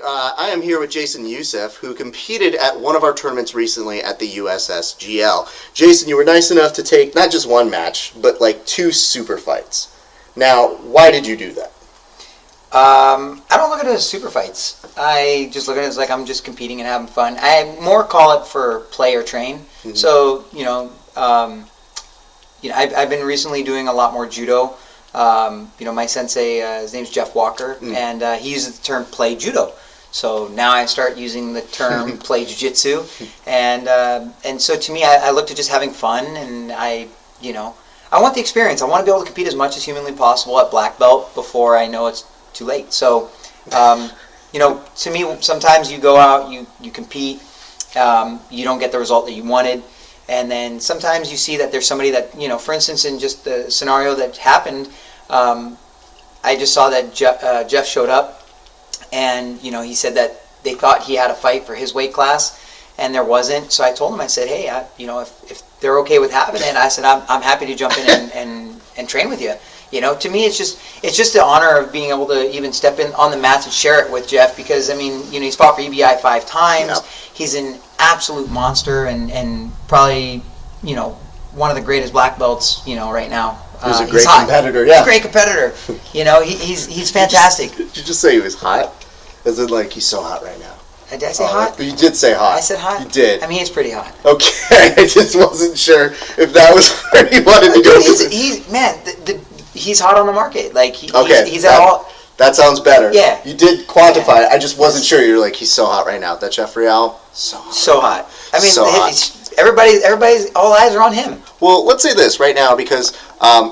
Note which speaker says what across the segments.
Speaker 1: I am here with Jason Youseph, who competed at one of our tournaments recently at the USSGL. Jason, you were nice enough to take not just one match, but like 2 super fights. Now, why did you do that?
Speaker 2: I don't look at it as super fights. I just look at it as like I'm just competing and having fun. I more call it for play or train. Mm-hmm. So, I've been recently doing a lot more judo. My sensei, his name's Jeff Walker, and he uses the term play judo. So now I start using the term play Jiu-Jitsu, and so to me, I look to just having fun, and I want the experience. I want to be able to compete as much as humanly possible at black belt before I know it's too late. So, to me, sometimes you go out, you compete, you don't get the result that you wanted. And then sometimes you see that there's somebody that, for instance, in just the scenario that happened, I just saw that Jeff showed up, and, he said that they thought he had a fight for his weight class, and there wasn't. So I told him, I said, hey, if they're okay with having it, I said, I'm happy to jump in and train with you. To me, it's just the honor of being able to even step in on the mats and share it with Jeff, because, he's fought for EBI 5 times. Yep. He's an absolute monster and probably, one of the greatest black belts, right now.
Speaker 1: He's a great competitor, yeah.
Speaker 2: He's a great competitor. He's fantastic.
Speaker 1: Did you just say he was hot? As in, like, he's so hot right now?
Speaker 2: Did I say hot?
Speaker 1: You did say hot.
Speaker 2: I said hot?
Speaker 1: You did.
Speaker 2: He's pretty hot.
Speaker 1: Okay, I just wasn't sure if that was where he wanted to go.
Speaker 2: He's hot on the market. Like, he's
Speaker 1: at all... That sounds better.
Speaker 2: Yeah.
Speaker 1: You did quantify it. I just wasn't sure. You're like, he's so hot right now. That Jeff Real, so hot.
Speaker 2: So hot.
Speaker 1: So hot.
Speaker 2: Everybody's, all eyes are on him.
Speaker 1: Well, let's say this right now, because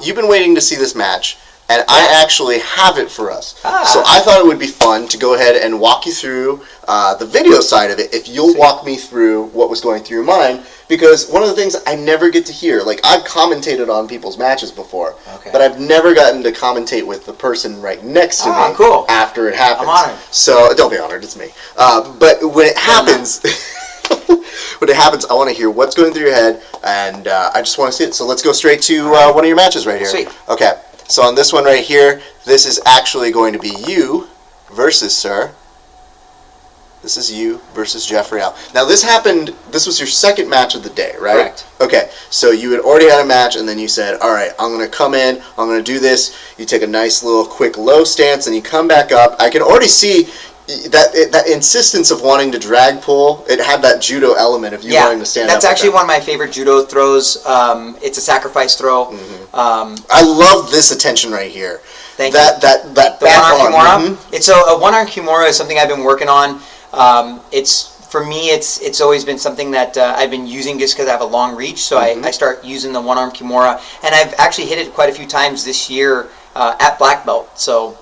Speaker 1: you've been waiting to see this match, and I actually have it for us. So I thought it would be fun to go ahead and walk you through the video side of it, if you'll walk me through what was going through your mind, because one of the things I never get to hear, like, I've commentated on people's matches before, but I've never gotten to commentate with the person right next to me after it happens.
Speaker 2: I'm honored.
Speaker 1: So, don't be honored, it's me. But when it happens... When it happens, I want to hear what's going through your head, and I just want to see it. So let's go straight to one of your matches right here.
Speaker 2: Sweet.
Speaker 1: Okay, so on this one right here, this is actually going to be you versus, sir. This is you versus Jeff Real. Now this was your second match of the day, right?
Speaker 2: Correct.
Speaker 1: Okay, so you had already had a match, and then you said, all right, I'm going to come in, I'm going to do this. You take a nice little quick low stance, and you come back up. I can already see that insistence of wanting to drag pull. It had that judo element of you wanting to stand up.
Speaker 2: That's actually one of my favorite judo throws. It's a sacrifice throw.
Speaker 1: Mm-hmm. I love this attention right here.
Speaker 2: Thank you.
Speaker 1: That
Speaker 2: the one-arm kimura. Mm-hmm. It's a one-arm kimura is something I've been working on. For me, it's always been something that I've been using just because I have a long reach. So I start using the one-arm kimura, and I've actually hit it quite a few times this year at black belt.
Speaker 1: So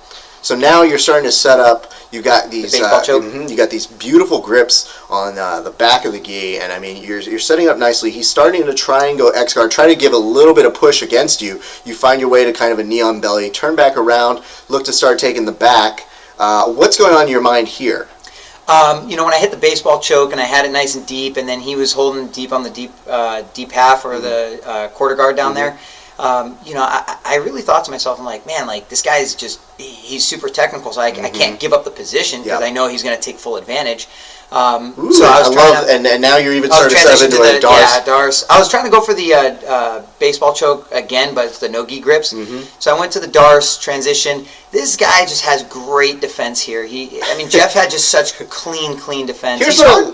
Speaker 1: now you're starting to set up. You got these
Speaker 2: baseball choke.
Speaker 1: You got these beautiful grips on the back of the gi, and you're setting up nicely. He's starting to try and go X guard, try to give a little bit of push against you. You find your way to kind of a knee on belly, turn back around, look to start taking the back. What's going on in your mind here?
Speaker 2: When I hit the baseball choke and I had it nice and deep, and then he was holding deep on the deep half or the quarter guard down there. I really thought to myself, I'm like, man, like, this guy's he's super technical, so I can't give up the position because I know he's going to take full advantage.
Speaker 1: Ooh, so and now you're even starting to set up into a Dars.
Speaker 2: Yeah, Dars. I was trying to go for the baseball choke again, but it's the no-gi grips. So I went to the Dars transition. This guy just has great defense here. Jeff had just such clean defense.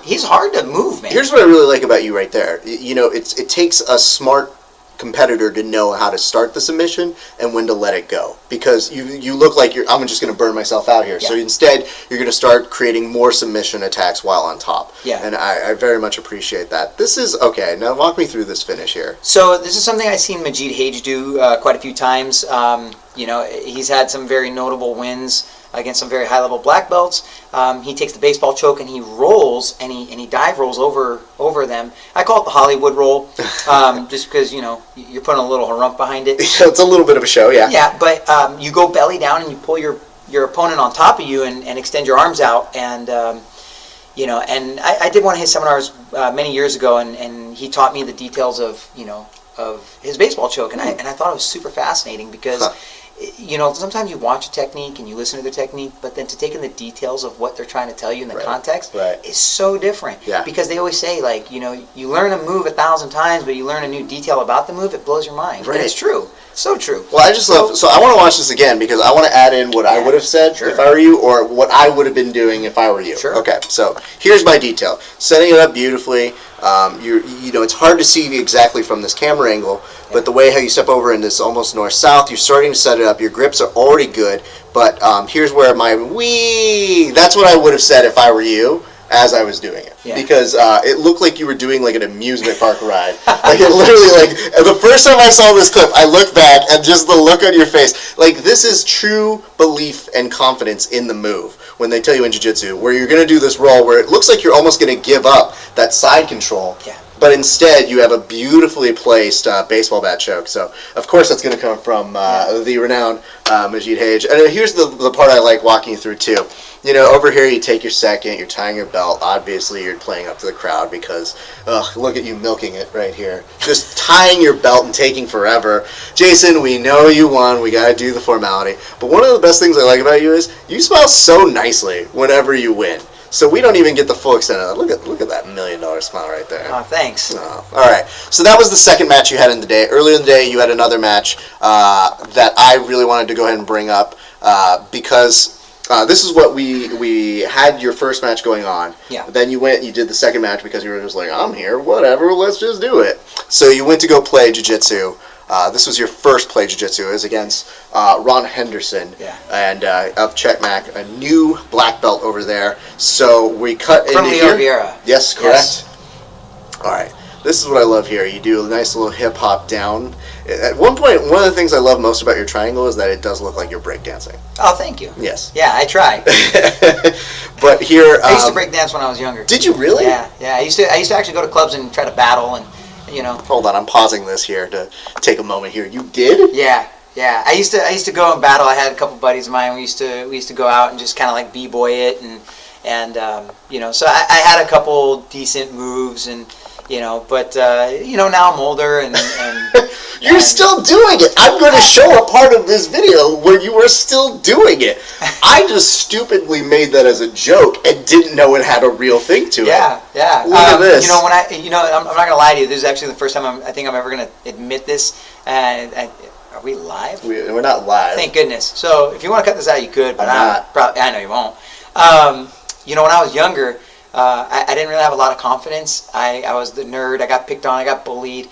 Speaker 2: He's hard to move, man.
Speaker 1: Here's what I really like about you right there. It takes a smart competitor to know how to start the submission and when to let it go, because you look like I'm just going to burn myself out here. So instead you're going to start creating more submission attacks while on top. And I very much appreciate that. This is okay. Now walk me through this finish here.
Speaker 2: So this is something I've seen Majid Hage do quite a few times. He's had some very notable wins against some very high-level black belts. He takes the baseball choke and he rolls and he dive rolls over them. I call it the Hollywood roll, just because you're putting a little harump behind it.
Speaker 1: It's a little bit of a show, yeah.
Speaker 2: Yeah, but you go belly down and you pull your opponent on top of you and extend your arms out, and and I did one of his seminars many years ago, and he taught me the details of his baseball choke, and I thought it was super fascinating because you know, sometimes you watch a technique and you listen to the technique, but then to take in the details of what they're trying to tell you in the context is so different.
Speaker 1: Yeah.
Speaker 2: Because they always say, like, you know, you learn a move 1,000 times, but you learn a new detail about the move, it blows your mind.
Speaker 1: Right.
Speaker 2: And it's true. So true.
Speaker 1: Well, I just love. So I want to watch this again because I want to add in what I would have said if I were you, or what I would have been doing if I were you.
Speaker 2: Sure.
Speaker 1: Okay. So here's my detail. Setting it up beautifully. You know, it's hard to see exactly from this camera angle, but the way how you step over in this almost north-south, you're starting to set it up. Your grips are already good, but here's where my that's what I would have said if I were you as I was doing it. Yeah. Because it looked like you were doing like an amusement park ride. Like it literally, like the first time I saw this clip, I looked back and just the look on your face. Like this is true belief and confidence in the move when they tell you in Jiu-Jitsu, where you're going to do this roll where it looks like you're almost going to give up that side control. Yeah. But instead, you have a beautifully placed baseball bat choke. So, of course, that's going to come from the renowned Majid Hage. And here's the part I like walking you through, too. You know, over here, you take your second, you're tying your belt. Obviously, you're playing up to the crowd because, look at you milking it right here. Just tying your belt and taking forever. Jason, we know you won. We got to do the formality. But one of the best things I like about you is you smile so nicely whenever you win. So we don't even get the full extent of that. Look at that $1 million smile right there.
Speaker 2: Oh, thanks.
Speaker 1: Oh, all right. So that was the second match you had in the day. Earlier in the day, you had another match that I really wanted to go ahead and bring up because this is what we had your first match going on. Yeah. Then you went, you did the second match because you were just like, I'm here, whatever, let's just do it. So you went to go play Jiu-Jitsu. This was your first play Jiu-Jitsu. It was against Ron Henderson and of Czechmak, a new black belt over there. So we cut
Speaker 2: from
Speaker 1: into
Speaker 2: Leo
Speaker 1: here.
Speaker 2: Vieira.
Speaker 1: Yes, correct. Yes. All right. This is what I love here. You do a nice little hip hop down. At one point, one of the things I love most about your triangle is that it does look like you're breakdancing.
Speaker 2: Oh, thank you.
Speaker 1: Yes.
Speaker 2: Yeah, I try.
Speaker 1: But here,
Speaker 2: I used to breakdance when I was younger.
Speaker 1: Did you really?
Speaker 2: Yeah. I used to actually go to clubs and try to battle and. You know.
Speaker 1: Hold on, I'm pausing this here to take a moment here. You did?
Speaker 2: Yeah. I used to go and battle. I had a couple buddies of mine. We used to go out and just kind of like b-boy it and you know. So I had a couple decent moves and you know, but you know now I'm older and
Speaker 1: you're still doing it. I'm going to show a part of this video where you were still doing it. I just stupidly made that as a joke and didn't know it had a real thing to it.
Speaker 2: Yeah.
Speaker 1: Look at this.
Speaker 2: You know, I'm not going to lie to you. This is actually the first time I think I'm ever going to admit this. Are we live?
Speaker 1: We're not live.
Speaker 2: Thank goodness. So if you want to cut this out, you could, but I know you won't. You know, when I was younger, I didn't really have a lot of confidence. I was the nerd. I got picked on. I got bullied.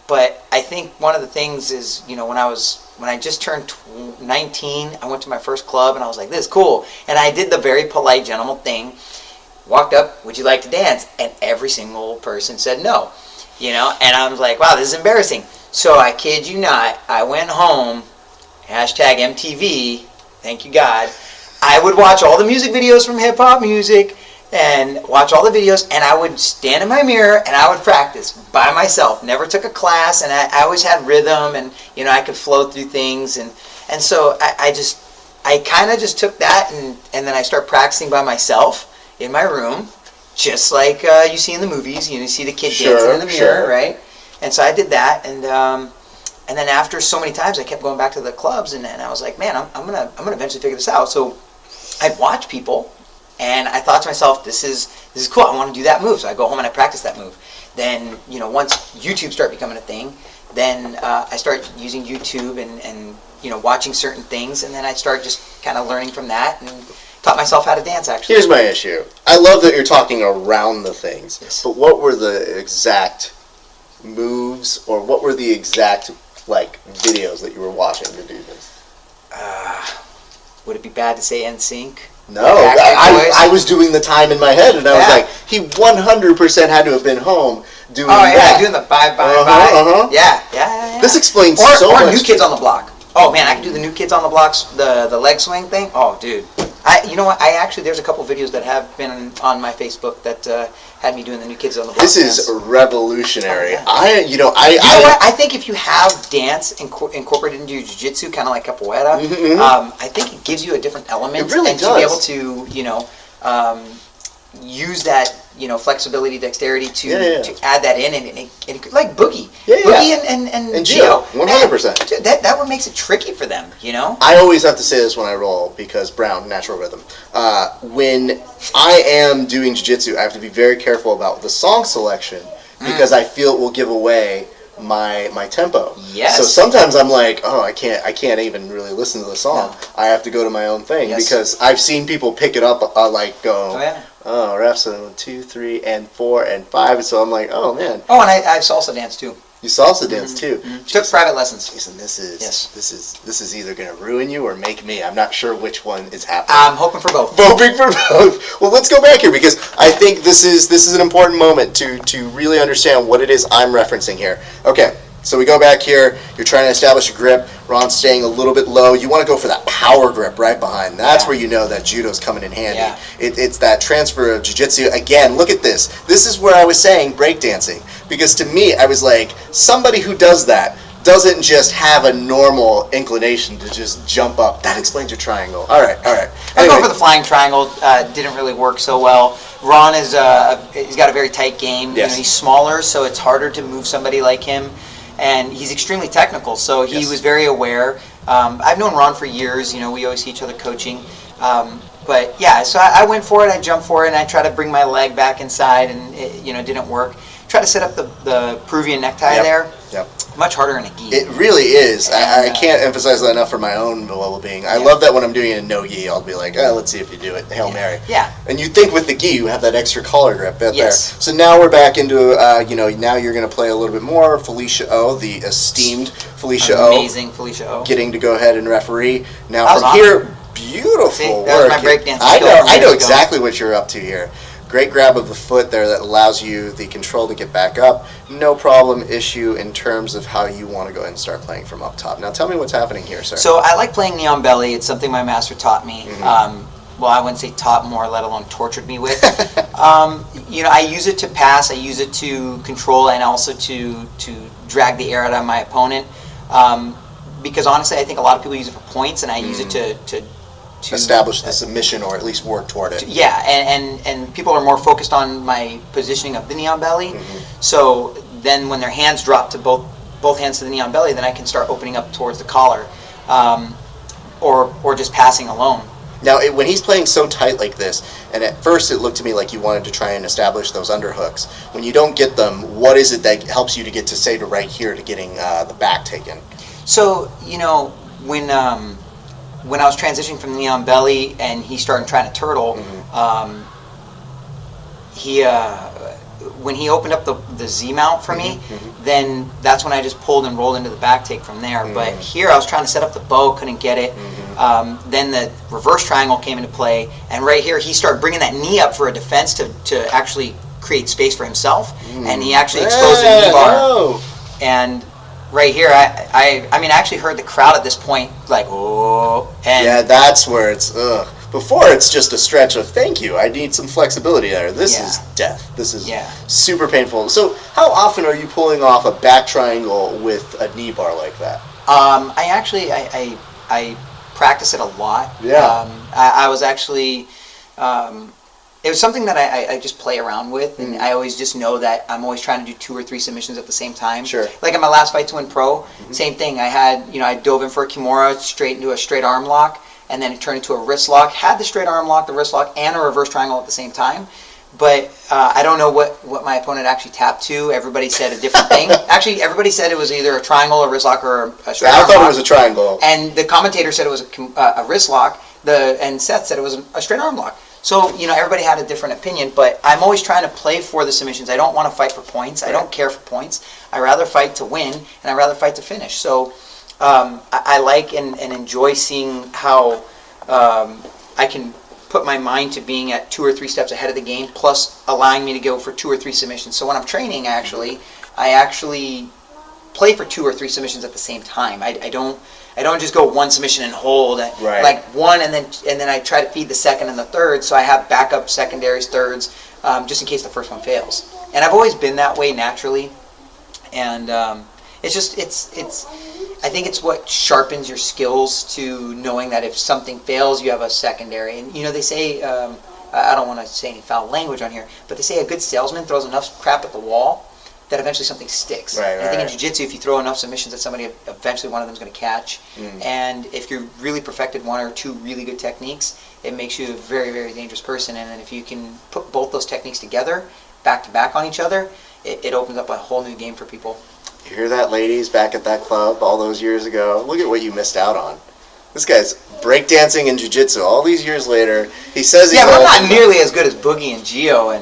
Speaker 2: But I think one of the things is, you know, when I just turned 19, I went to my first club and I was like, this is cool. And I did the very polite gentleman thing. Walked up, would you like to dance? And every single person said no. You know, and I was like, wow, this is embarrassing. So I kid you not, I went home, #MTV, thank you God. I would watch all the music videos from hip hop music and watch all the videos, and I would stand in my mirror and I would practice by myself. Never took a class, and I always had rhythm, and you know I could flow through things, and so I kind of just took that and then I start practicing by myself in my room, just like you see in the movies. You see the kid dancing in the mirror, right? And so I did that, and then after so many times, I kept going back to the clubs, and I was like, man, I'm gonna eventually figure this out. So I'd watch people. And I thought to myself, this is cool. I want to do that move. So I go home and I practice that move. Then, you know, once YouTube started becoming a thing, then I started using YouTube and you know, watching certain things. And then I started just kind of learning from that and taught myself how to dance, actually.
Speaker 1: Here's my issue. I love that you're talking around the things. Yes. But what were the exact moves or what were the exact, like, videos that you were watching to do this?
Speaker 2: Would it be bad to say NSYNC?
Speaker 1: No, I was doing the time in my head, and I was like, he 100% had to have been home doing that.
Speaker 2: Doing the bye. Yeah.
Speaker 1: This explains so much.
Speaker 2: Or New Kids on the Block. Oh, man, I can do the New Kids on the Blocks, the leg swing thing. Oh, dude. You know what? There's a couple videos that have been on my Facebook that had me doing the New Kids on the Block.
Speaker 1: This is revolutionary.
Speaker 2: Oh, yeah. You know what? I think if you have dance incorporated into your jiu-jitsu, kind of like capoeira, I think it gives you a different element.
Speaker 1: It really
Speaker 2: does.
Speaker 1: To
Speaker 2: be able to, you know, use that, flexibility, dexterity to
Speaker 1: Yeah.
Speaker 2: to add that in, and like Boogie,
Speaker 1: Yeah.
Speaker 2: Boogie and
Speaker 1: Gio, 100%.
Speaker 2: Dude, that what makes it tricky for them,
Speaker 1: I always have to say this when I roll because Brown, natural rhythm. When I am doing jiu-jitsu, I have to be very careful about the song selection because I feel it will give away my tempo.
Speaker 2: Yes.
Speaker 1: So sometimes I'm like, oh, I can't even really listen to the song.
Speaker 2: No.
Speaker 1: I have to go to my own thing
Speaker 2: Yes.
Speaker 1: because I've seen people pick it up like go.
Speaker 2: Oh yeah.
Speaker 1: Oh, refs 1, 2, 3, and 4, and 5. So I'm like, oh man.
Speaker 2: Oh, and I salsa dance too.
Speaker 1: You salsa dance too.
Speaker 2: Took private lessons.
Speaker 1: Jason, this is either going to ruin you or make me. I'm not sure which one is happening.
Speaker 2: I'm hoping for both.
Speaker 1: Hoping for both. Well, let's go back here because I think this is an important moment to really understand what it is I'm referencing here. Okay. So we go back here. You're trying to establish a grip. Ron's staying a little bit low. You want to go for that power grip right behind. That's where you know that judo's coming in handy.
Speaker 2: Yeah.
Speaker 1: It's that transfer of jiu-jitsu. Again, look at this. This is where I was saying breakdancing. Because to me, I was like, somebody who does that doesn't just have a normal inclination to just jump up. That explains your triangle. All right.
Speaker 2: I
Speaker 1: Anyway.
Speaker 2: go for the flying triangle. Didn't really work so well. Ron is he's got a very tight game.
Speaker 1: Yes.
Speaker 2: He's smaller, so it's harder to move somebody like him. And he's extremely technical, so he was very aware. I've known Ron for years. We always see each other coaching. But yeah, so I went for it. I jumped for it, and I tried to bring my leg back inside, and it didn't work. Try to set up the Peruvian necktie there.
Speaker 1: Yep.
Speaker 2: Much harder in a gi.
Speaker 1: It really is.
Speaker 2: And,
Speaker 1: I can't emphasize that enough for my own well-being. I love that when I'm doing a no-gi, I'll be like, let's see if you do it. Hail Mary.
Speaker 2: Yeah.
Speaker 1: And you think with the gi, you have that extra collar grip there.
Speaker 2: Yes.
Speaker 1: So now we're back into, now you're going to play a little bit more. Felicia O, the esteemed Felicia O.
Speaker 2: Amazing Felicia O.
Speaker 1: Getting to go ahead and referee. Now
Speaker 2: That was
Speaker 1: from
Speaker 2: awesome.
Speaker 1: here, beautiful
Speaker 2: See,
Speaker 1: work.
Speaker 2: that was my breakdance
Speaker 1: I
Speaker 2: skill from
Speaker 1: know
Speaker 2: years ago.
Speaker 1: exactly what you're up to here. Great grab of the foot there that allows you the control to get back up. No problem issue in terms of how you want to go ahead and start playing from up top. Now tell me what's happening here, sir.
Speaker 2: So I like playing neon belly. It's something my master taught me. Well, I wouldn't say taught more, let alone tortured me with. I use it to pass. I use it to control and also to drag the air out of my opponent. Because honestly, I think a lot of people use it for points, and I use it to
Speaker 1: establish the submission or at least work toward it.
Speaker 2: Yeah, and people are more focused on my positioning of the neon belly. So then when their hands drop to both hands to the neon belly, then I can start opening up towards the collar, or just passing alone.
Speaker 1: Now, when he's playing so tight like this, and at first it looked to me like you wanted to try and establish those underhooks, when you don't get them, what is it that helps you to get to, say, to right here to getting the back taken?
Speaker 2: So, when I was transitioning from neon belly and he started trying to turtle, when he opened up the Z mount for me, then that's when I just pulled and rolled into the back take from there. But here I was trying to set up the bow, couldn't get it. Then the reverse triangle came into play, and right here he started bringing that knee up for a defense to actually create space for himself, and he actually exposed the knee bar. And right here, I actually heard the crowd at this point like, oh. And
Speaker 1: yeah, that's where it's, Before it's just a stretch of, thank you, I need some flexibility there. This is death. This is super painful. So how often are you pulling off a back triangle with a knee bar like that?
Speaker 2: I practice it a lot.
Speaker 1: Yeah.
Speaker 2: I was actually... it was something that I just play around with, and I always just know that I'm always trying to do 2 or 3 submissions at the same time.
Speaker 1: Sure.
Speaker 2: Like in my last fight to win pro, same thing. I dove in for a kimura, straight into a straight arm lock, and then it turned into a wrist lock. Had the straight arm lock, the wrist lock, and a reverse triangle at the same time. But I don't know what my opponent actually tapped to. Everybody said a different thing. Actually, everybody said it was either a triangle, a wrist lock, or a straight arm lock.
Speaker 1: I thought it was a triangle.
Speaker 2: And the commentator said it was a wrist lock. And Seth said it was a straight arm lock. So, everybody had a different opinion, but I'm always trying to play for the submissions. I don't want to fight for points. I don't care for points. I rather fight to win, and I rather fight to finish. So, I like and enjoy seeing how I can put my mind to being at 2 or 3 steps ahead of the game, plus allowing me to go for 2 or 3 submissions. So when I'm training, I actually play for 2 or 3 submissions at the same time. I don't just go 1 submission and hold. Like one, and then I try to feed the second and the third, so I have backup secondaries, thirds, just in case the first one fails. And I've always been that way naturally, and I think it's what sharpens your skills to knowing that if something fails, you have a secondary. And they say I don't want to say any foul language on here, but they say a good salesman throws enough crap at the wall that eventually something sticks.
Speaker 1: Right,
Speaker 2: and I think in Jiu-Jitsu, if you throw enough submissions at somebody, eventually one of them's going to catch. And if you're really perfected one or two really good techniques, it makes you a very, very dangerous person. And then if you can put both those techniques together, back to back on each other, it opens up a whole new game for people.
Speaker 1: You hear that, ladies, back at that club all those years ago? Look at what you missed out on. This guy's breakdancing and jiu-jitsu all these years later. He says he's
Speaker 2: but I'm not nearly as good as Boogie and Gio.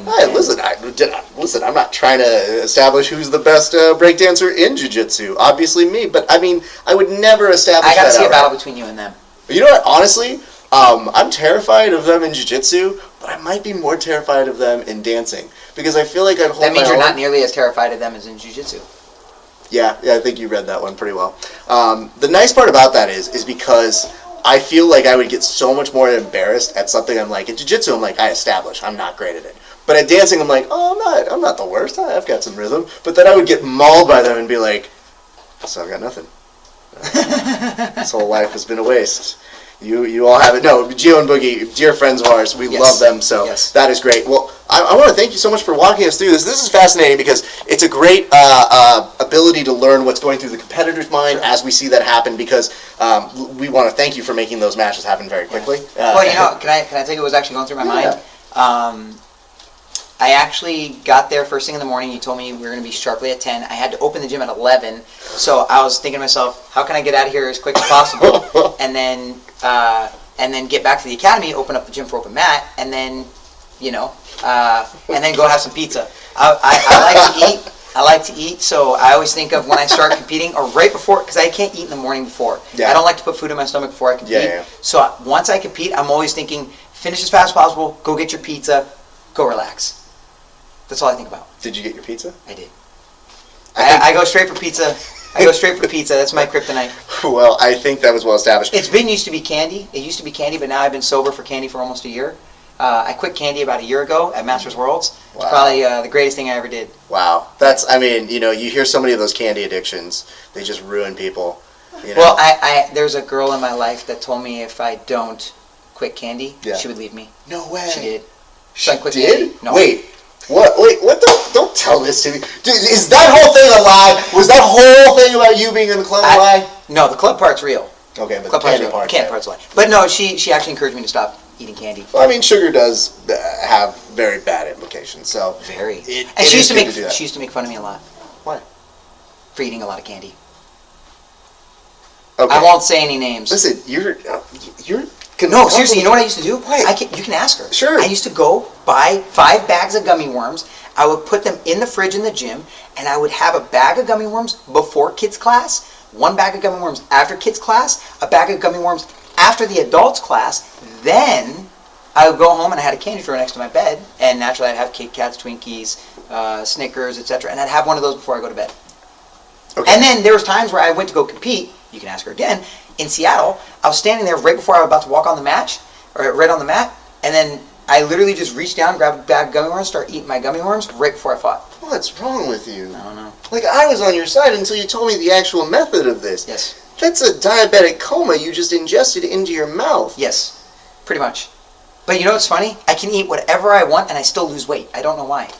Speaker 1: Listen, I'm not trying to establish who's the best breakdancer in jiu-jitsu. Obviously me, but I mean, I would never establish that.
Speaker 2: I got to see a battle between you and them.
Speaker 1: You know what? Honestly, I'm terrified of them in jiu-jitsu, but I might be more terrified of them in dancing because I feel like I'd hold
Speaker 2: That means
Speaker 1: my
Speaker 2: you're
Speaker 1: own.
Speaker 2: not nearly as terrified of them as in jiu-jitsu.
Speaker 1: Yeah, I think you read that one pretty well. The nice part about that is because I feel like I would get so much more embarrassed at something I'm like, in jiu-jitsu I'm like, I establish, I'm not great at it. But at dancing I'm like, oh, I'm not the worst, I've got some rhythm. But then I would get mauled by them and be like, so I've got nothing. This whole life has been a waste. You all have it. No, Gio and Boogie, dear friends of ours. We love them, so that is great. Well, I want to thank you so much for walking us through this. This is fascinating because it's a great ability to learn what's going through the competitor's mind as we see that happen because we want to thank you for making those matches happen very quickly.
Speaker 2: Well, can I tell you what was actually going through my mind? I actually got there first thing in the morning. You told me we were going to be sharply at 10. I had to open the gym at 11. So I was thinking to myself, how can I get out of here as quick as possible? and then get back to the academy, open up the gym for open mat, and then, and then go have some pizza. I like to eat. I like to eat, so I always think of when I start competing or right before, because I can't eat in the morning before. I don't like to put food in my stomach before I compete. So once I compete, I'm always thinking, finish as fast as possible, go get your pizza, go relax. That's all I think about.
Speaker 1: Did you get your pizza?
Speaker 2: I did. I go straight for pizza. That's my kryptonite.
Speaker 1: Well, I think that was well established.
Speaker 2: Used to be candy. It used to be candy, but now I've been sober for candy for almost a year. I quit candy about a year ago at Masters Worlds. Wow. It's probably the greatest thing I ever did.
Speaker 1: Wow. You hear so many of those candy addictions. They just ruin people.
Speaker 2: Well, there's a girl in my life that told me if I don't quit candy, she would leave me.
Speaker 1: No way.
Speaker 2: She did.
Speaker 1: She
Speaker 2: quit
Speaker 1: did?
Speaker 2: Candy. No.
Speaker 1: Wait. What? Wait, what the? Don't tell this to me. Dude, is that whole thing a lie? Was that whole thing about you being in the club a lie?
Speaker 2: No, the club part's real.
Speaker 1: Okay, but the candy part's
Speaker 2: a lie. But no, she actually encouraged me to stop eating candy.
Speaker 1: Well, I mean, sugar does have very bad implications, so...
Speaker 2: Very. And she used to make fun of me a lot.
Speaker 1: Why?
Speaker 2: For eating a lot of candy.
Speaker 1: Okay.
Speaker 2: I won't say any names.
Speaker 1: Listen, you're...
Speaker 2: No, seriously, you know what I used to do?
Speaker 1: What?
Speaker 2: You can ask her.
Speaker 1: Sure.
Speaker 2: I used to go buy 5 bags of gummy worms. I would put them in the fridge in the gym, and I would have a bag of gummy worms before kids' class, 1 bag of gummy worms after kids' class, a bag of gummy worms after the adults' class. Then I would go home and I had a candy drawer next to my bed, and naturally I'd have Kit Kats, Twinkies, Snickers, etc., and I'd have one of those before I go to bed. Okay. And then there was times where I went to go compete, you can ask her again, in Seattle. I was standing there right before I was about to walk on the mat, and then I literally just reached down, grabbed a bag of gummy worms, started eating my gummy worms right before I fought.
Speaker 1: What's wrong with you?
Speaker 2: I don't know.
Speaker 1: Like, I was on your side until you told me the actual method of this.
Speaker 2: Yes.
Speaker 1: That's a diabetic coma you just ingested into your mouth.
Speaker 2: Yes, pretty much. But you know what's funny? I can eat whatever I want and I still lose weight. I don't know why.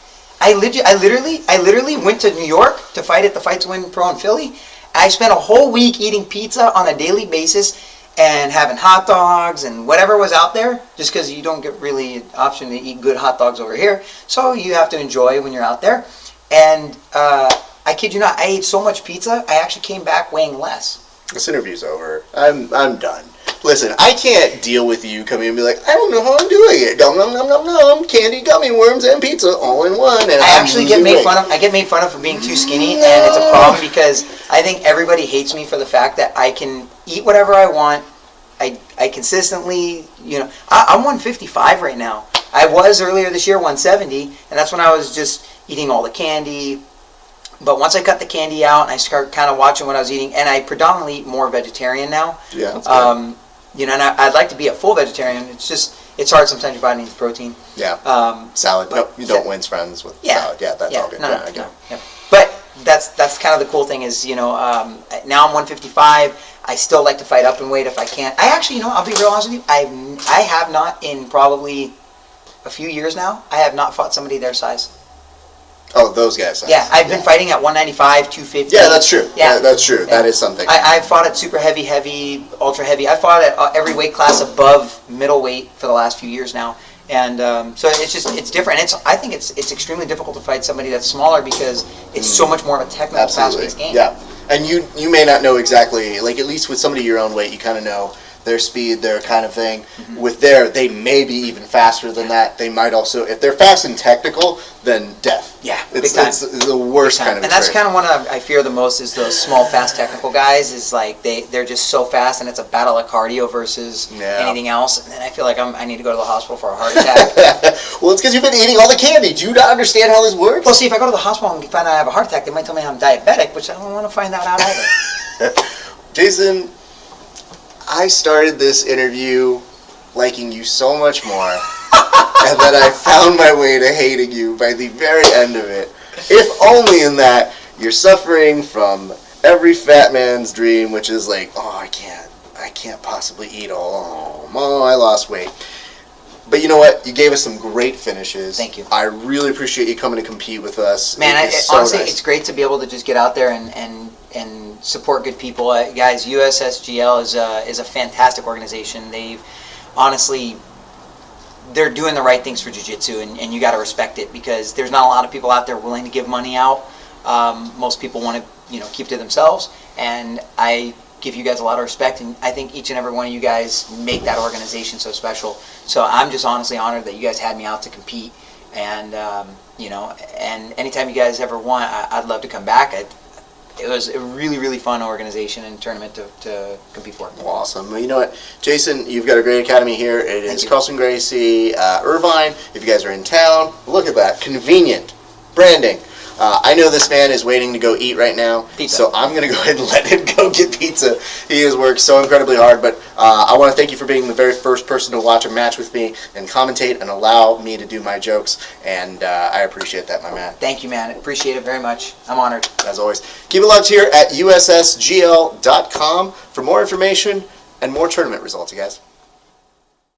Speaker 2: I literally went to New York to fight at the Fight to Win Pro in Philly. I spent a whole week eating pizza on a daily basis and having hot dogs and whatever was out there, just because you don't get really an option to eat good hot dogs over here. So you have to enjoy when you're out there. And I kid you not, I ate so much pizza, I actually came back weighing less.
Speaker 1: This interview's over. I'm done. Listen, I can't deal with you coming and be like, I don't know how I'm doing it. Nom nom nom nom nom. Candy, gummy worms, and pizza all in one. And
Speaker 2: I actually get made fun of. I get made fun of for being too skinny, and it's a problem because I think everybody hates me for the fact that I can eat whatever I want. I consistently, I'm 155 right now. I was earlier this year 170, and that's when I was just eating all the candy. But once I cut the candy out and I start kind of watching what I was eating, and I predominantly eat more vegetarian now.
Speaker 1: Yeah, that's good.
Speaker 2: And I'd like to be a full vegetarian. It's hard sometimes. Your body needs protein.
Speaker 1: Yeah. Salad. Nope, you don't win friends with salad. Yeah, that's all good.
Speaker 2: No. But that's kind of the cool thing is, now I'm 155. I still like to fight up in weight if I can. I actually, I'll be real honest with you. I have not in probably a few years now, I have not fought somebody their size.
Speaker 1: Oh, those guys.
Speaker 2: Yeah, I've been fighting at 195, 250.
Speaker 1: Yeah, that's true.
Speaker 2: Yeah,
Speaker 1: that's true.
Speaker 2: Yeah.
Speaker 1: That is something.
Speaker 2: I fought at super heavy, ultra heavy. I fought at every weight class above middleweight for the last few years now. And so it's different. I think it's extremely difficult to fight somebody that's smaller because it's so much more of a technical, fast-paced game.
Speaker 1: Yeah, and you may not know exactly, like at least with somebody your own weight, you kind of know their speed, their kind of thing. Mm-hmm. With they may be even faster than that. They might also, if they're fast and technical, then death.
Speaker 2: Yeah,
Speaker 1: it's the worst kind of.
Speaker 2: And that's kind of what I fear the most is those small, fast, technical guys. Is like they're just so fast, and it's a battle of cardio versus anything else. And then I feel like I need to go to the hospital for a heart attack.
Speaker 1: Well, it's because you've been eating all the candy. Do you not understand how this works?
Speaker 2: Well, see, if I go to the hospital and find out I have a heart attack, they might tell me I'm diabetic, which I don't want to find that out either.
Speaker 1: Jason, I started this interview liking you so much more, and then I found my way to hating you by the very end of it. If only in that you're suffering from every fat man's dream, which is like, oh, I can't possibly eat all. Oh, I lost weight. But you know what? You gave us some great finishes.
Speaker 2: Thank you.
Speaker 1: I really appreciate you coming to compete with us.
Speaker 2: Man, honestly, it's great to be able to just get out there and support good people. Guys, USSGL is a fantastic organization. They're doing the right things for Jiu-Jitsu, and you got to respect it because there's not a lot of people out there willing to give money out. Most people want to keep to themselves, and I give you guys a lot of respect, and I think each and every one of you guys make that organization so special. So I'm just honestly honored that you guys had me out to compete, and and anytime you guys ever want, I'd love to come back. It was a really, really fun organization and tournament to compete for.
Speaker 1: Awesome. Well, you know what, Jason, you've got a great academy here. It is Carlson Gracie, Irvine. If you guys are in town, look at that. Convenient. Branding. I know this man is waiting to go eat right now, so I'm going to go ahead and let him go get pizza. He has worked so incredibly hard, but I want to thank you for being the very first person to watch a match with me and commentate and allow me to do my jokes, and I appreciate that, my man.
Speaker 2: Thank you, man. I appreciate it very much. I'm honored.
Speaker 1: As always. Keep it locked here at USSGL.com for more information and more tournament results, you guys.